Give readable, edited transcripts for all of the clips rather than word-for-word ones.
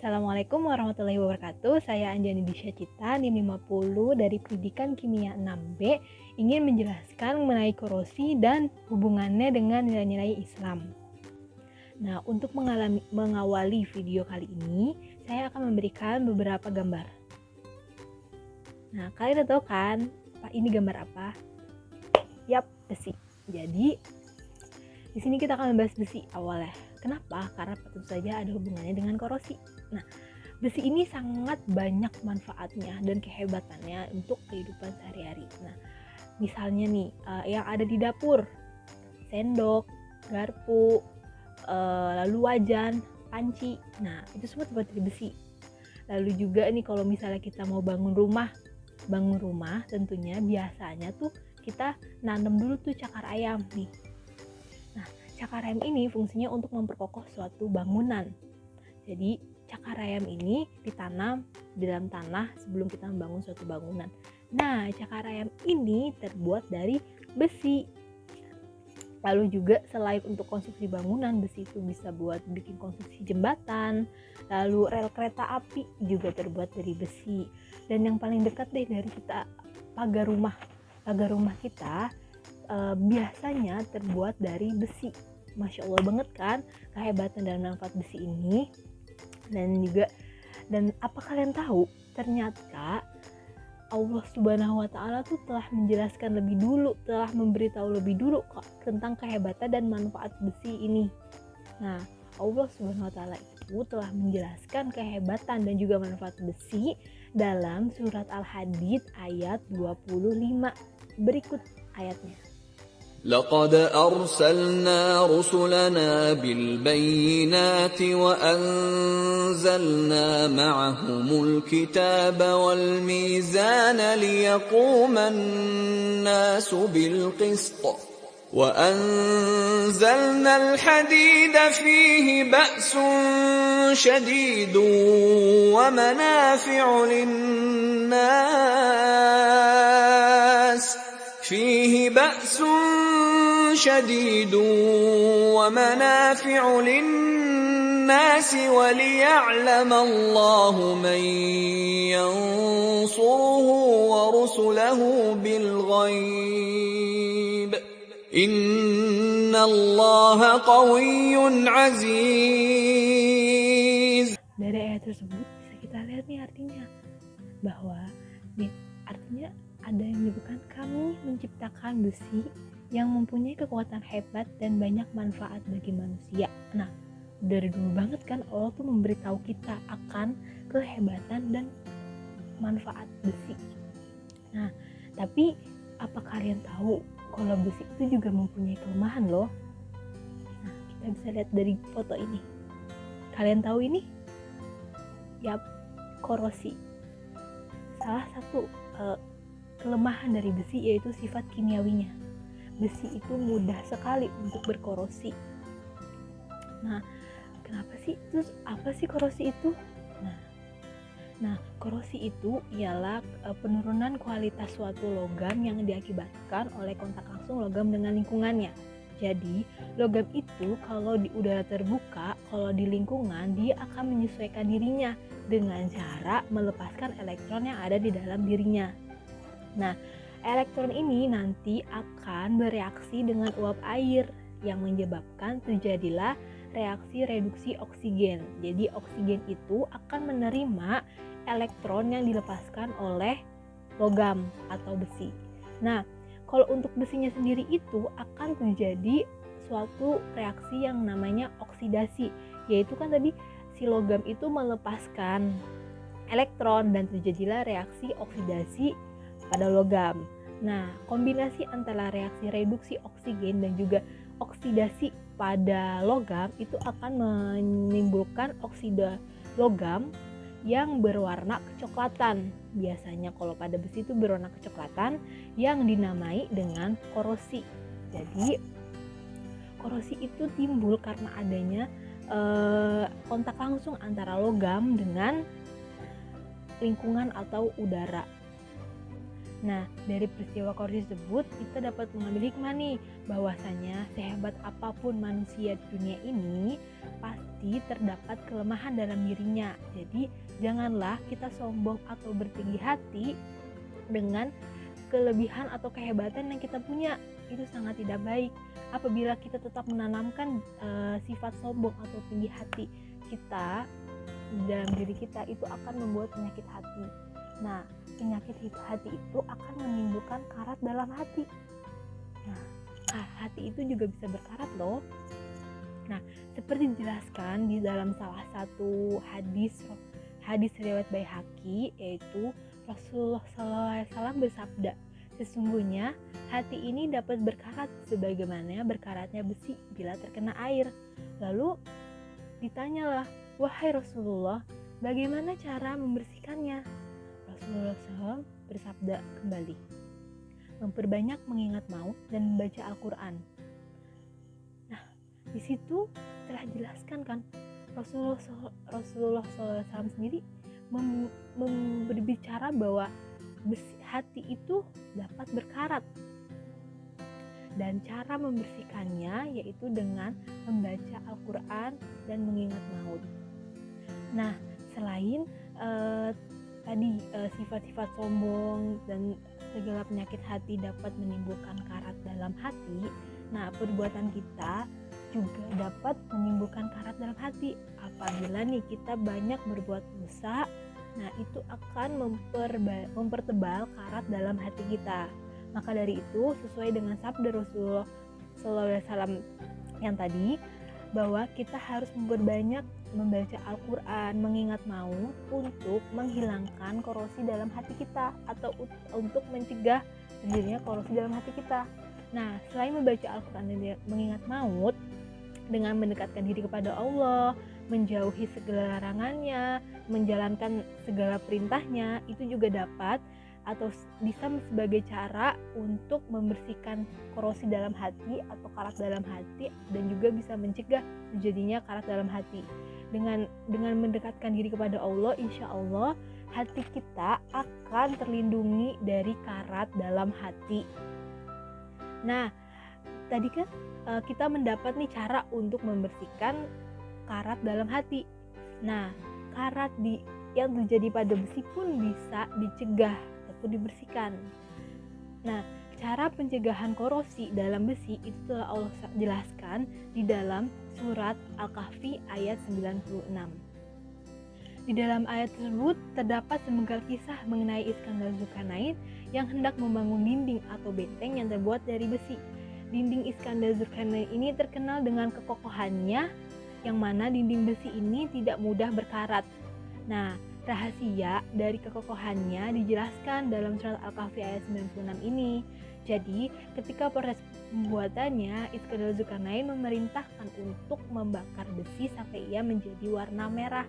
Assalamualaikum warahmatullahi wabarakatuh. Saya Anjani Disha Cita, NIM 50 dari Pendidikan Kimia 6B, ingin menjelaskan mengenai korosi dan hubungannya dengan nilai-nilai Islam. Nah, untuk mengawali video kali ini, saya akan memberikan beberapa gambar. Nah, kalian udah tahu kan, ini gambar apa? Yap, besi. Jadi, di sini kita akan membahas besi awalnya. Kenapa? Karena tentu saja ada hubungannya dengan korosi. Nah, besi ini sangat banyak manfaatnya dan kehebatannya untuk kehidupan sehari-hari. Nah, misalnya nih, yang ada di dapur, sendok, garpu, lalu wajan, panci. Nah, itu semua terbuat dari besi. Lalu juga nih kalau misalnya kita mau bangun rumah tentunya biasanya tuh kita nanam dulu tuh cakar ayam nih. Nah, cakar ayam ini fungsinya untuk memperkokoh suatu bangunan. Jadi cakar ayam ini ditanam di dalam tanah sebelum kita membangun suatu bangunan. Nah, cakar ayam ini terbuat dari besi. Lalu juga selain untuk konstruksi bangunan, besi itu bisa buat bikin konstruksi jembatan. Lalu rel kereta api juga terbuat dari besi. Dan yang paling dekat deh dari kita, pagar rumah. Pagar rumah kita biasanya terbuat dari besi. Masya Allah banget kan kehebatan dan manfaat besi ini. Dan apa kalian tahu, ternyata Allah Subhanahu wa Ta'ala tuh telah menjelaskan lebih dulu, telah memberitahu lebih dulu kok tentang kehebatan dan manfaat besi ini. Nah, Allah Subhanahu wa Ta'ala itu telah menjelaskan kehebatan dan juga manfaat besi dalam surat Al-Hadid ayat 25. Berikut ayatnya. لقد أرسلنا رسلنا بالبينات وأنزلنا معهم الكتاب والميزان ليقوم الناس بالقسط وأنزلنا الحديد فيه بأس شديد ومنافع للناس وليعلم الله من ينصره ورسله بالغيب إن الله قوي عزيز. Dari ayat tersebut bisa kita lihat nih artinya bahwa artinya ada yang menyebutkan kami menciptakan besi yang mempunyai kekuatan hebat dan banyak manfaat bagi manusia. Nah, dari dulu banget kan Allah tuh memberitahu kita akan kehebatan dan manfaat besi. Nah, tapi apa kalian tahu kalau besi itu juga mempunyai kelemahan loh? Nah, kita bisa lihat dari foto ini. Kalian tahu ini? Yap, korosi. Salah satu kelemahan dari besi yaitu sifat kimiawinya. Besi itu mudah sekali untuk berkorosi. Nah, kenapa sih? Terus apa sih korosi itu? Nah, korosi itu ialah penurunan kualitas suatu logam yang diakibatkan oleh kontak langsung logam dengan lingkungannya. Jadi, logam itu kalau di udara terbuka, kalau di lingkungan, dia akan menyesuaikan dirinya dengan cara melepaskan elektron yang ada di dalam dirinya. Nah, elektron ini nanti akan bereaksi dengan uap air yang menyebabkan terjadilah reaksi reduksi oksigen. Jadi oksigen itu akan menerima elektron yang dilepaskan oleh logam atau besi. Nah, kalau untuk besinya sendiri itu akan terjadi suatu reaksi yang namanya oksidasi, yaitu kan tadi si logam itu melepaskan elektron dan terjadilah reaksi oksidasi pada logam. Nah, kombinasi antara reaksi reduksi oksigen dan juga oksidasi pada logam itu akan menimbulkan oksida logam yang berwarna kecoklatan. Biasanya kalau pada besi itu berwarna kecoklatan yang dinamai dengan korosi. Jadi korosi itu timbul karena adanya kontak langsung antara logam dengan lingkungan atau udara. Nah, dari peristiwa korosi tersebut kita dapat mengambil hikmah nih bahwasanya sehebat apapun manusia di dunia ini pasti terdapat kelemahan dalam dirinya. Jadi janganlah kita sombong atau bertinggi hati dengan kelebihan atau kehebatan yang kita punya. Itu sangat tidak baik. Apabila kita tetap menanamkan sifat sombong atau tinggi hati kita dalam diri kita, itu akan membuat penyakit hati. Nah, penyakit hati itu akan menimbulkan karat dalam hati. Nah, hati itu juga bisa berkarat loh. Nah, seperti dijelaskan di dalam salah satu hadis riwayat Baihaqi, yaitu Rasulullah SAW bersabda, sesungguhnya hati ini dapat berkarat sebagaimana berkaratnya besi bila terkena air. Lalu ditanyalah, wahai Rasulullah, bagaimana cara membersihkannya? Rasulullah SAW bersabda kembali, memperbanyak mengingat maut dan membaca Al-Quran. Nah, di situ telah dijelaskan kan, Rasulullah SAW sendiri berbicara bahwa hati itu dapat berkarat, dan cara membersihkannya yaitu dengan membaca Al-Quran dan mengingat maut. Nah, selain tadi sifat-sifat sombong dan segala penyakit hati dapat menimbulkan karat dalam hati, nah perbuatan kita juga dapat menimbulkan karat dalam hati. Apabila nih kita banyak berbuat dosa, nah itu akan mempertebal karat dalam hati kita. Maka dari itu, sesuai dengan sabda Rasulullah SAW yang tadi, bahwa kita harus memperbanyak membaca Al-Quran, mengingat maut untuk menghilangkan korosi dalam hati kita, atau untuk mencegah terjadinya korosi dalam hati kita. Nah, selain membaca Al-Quran dan mengingat maut, dengan mendekatkan diri kepada Allah, menjauhi segala larangannya, menjalankan segala perintahnya, itu juga dapat atau bisa sebagai cara untuk membersihkan korosi dalam hati atau karat dalam hati, dan juga bisa mencegah terjadinya karat dalam hati. Dengan mendekatkan diri kepada Allah, insya Allah hati kita akan terlindungi dari karat dalam hati. Nah, tadi kan kita mendapat nih cara untuk membersihkan karat dalam hati. Nah, karat yang terjadi pada besi pun bisa dicegah ataupun dibersihkan. Nah, cara pencegahan korosi dalam besi itu telah Allah jelaskan di dalam surat Al-Kahfi ayat 96. Di dalam ayat tersebut terdapat semenggal kisah mengenai Iskandar Zulkarnain yang hendak membangun dinding atau benteng yang terbuat dari besi. Dinding Iskandar Zulkarnain ini terkenal dengan kekokohannya, yang mana dinding besi ini tidak mudah berkarat. Nah, rahasia dari kekokohannya dijelaskan dalam surat Al-Kahfi ayat 96 ini. Jadi, ketika proses pembuatannya, Iskandar Zulkarnain memerintahkan untuk membakar besi sampai ia menjadi warna merah.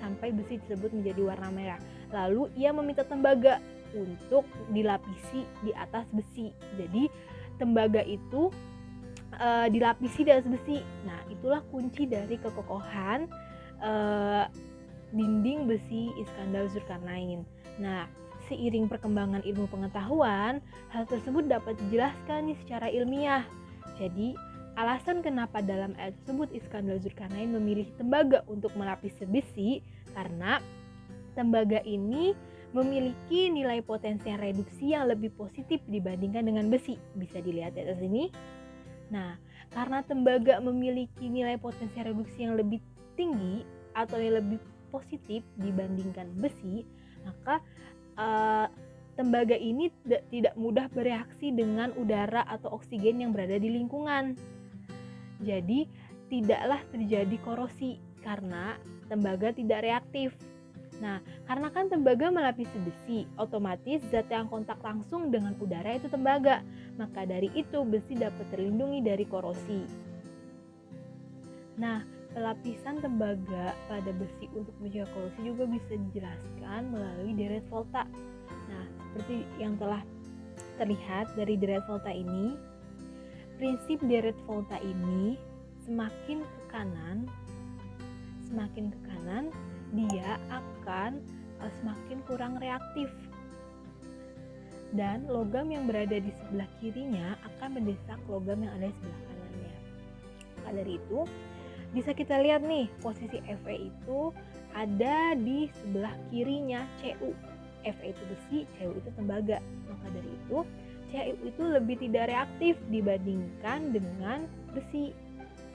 Sampai besi tersebut menjadi warna merah. Lalu ia meminta tembaga untuk dilapisi di atas besi. Jadi tembaga itu dilapisi di atas besi. Nah, itulah kunci dari kekokohan dinding besi Iskandar Zulkarnain. Nah, seiring perkembangan ilmu pengetahuan, hal tersebut dapat dijelaskan secara ilmiah. Jadi, alasan kenapa dalam ayat tersebut Iskandar Zulkarnain memilih tembaga untuk melapisi besi, karena tembaga ini memiliki nilai potensial reduksi yang lebih positif dibandingkan dengan besi. Bisa dilihat di atas sini. Nah, karena tembaga memiliki nilai potensial reduksi yang lebih tinggi atau yang lebih positif dibandingkan besi, maka tembaga ini tidak mudah bereaksi dengan udara atau oksigen yang berada di lingkungan. Jadi tidaklah terjadi korosi karena tembaga tidak reaktif. Nah, karena kan tembaga melapisi besi, otomatis zat yang kontak langsung dengan udara itu tembaga. Maka dari itu besi dapat terlindungi dari korosi. Nah, pelapisan tembaga pada besi untuk mencegah korosi juga bisa dijelaskan melalui deret volta. Nah, seperti yang telah terlihat dari deret volta ini, prinsip deret volta ini semakin ke kanan, dia akan semakin kurang reaktif. dan logam yang berada di sebelah kirinya akan mendesak logam yang ada di sebelah kanannya. Maka dari itu bisa kita lihat nih, posisi Fe itu ada di sebelah kirinya Cu. Fe itu besi, Cu itu tembaga. Maka dari itu Cu itu lebih tidak reaktif dibandingkan dengan besi.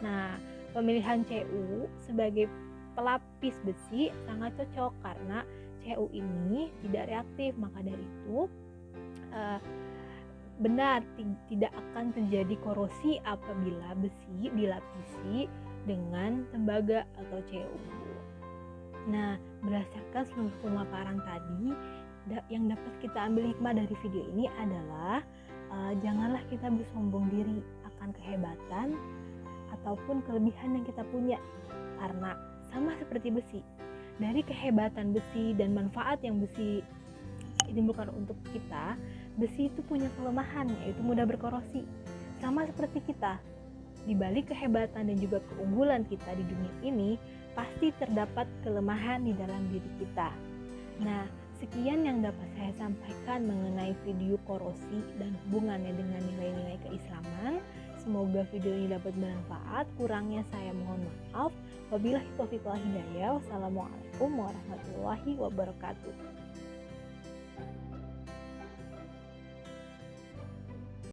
Nah, pemilihan Cu sebagai pelapis besi sangat cocok karena Cu ini tidak reaktif. Maka dari itu benar tidak akan terjadi korosi apabila besi dilapisi dengan tembaga atau Cu. Nah, berdasarkan seluruh pemaparan tadi, yang dapat kita ambil hikmah dari video ini adalah janganlah kita bersombong diri akan kehebatan ataupun kelebihan yang kita punya, karena sama seperti besi, dari kehebatan besi dan manfaat yang besi ditimbulkan untuk kita, besi itu punya kelemahan, yaitu mudah berkorosi. Sama seperti kita, di balik kehebatan dan juga keunggulan kita di dunia ini, pasti terdapat kelemahan di dalam diri kita. Nah, sekian yang dapat saya sampaikan mengenai video korosi dan hubungannya dengan nilai-nilai keislaman. Semoga video ini dapat bermanfaat. Kurangnya saya mohon maaf. Wabillahi taufiq wal hidayah. Wassalamualaikum warahmatullahi wabarakatuh.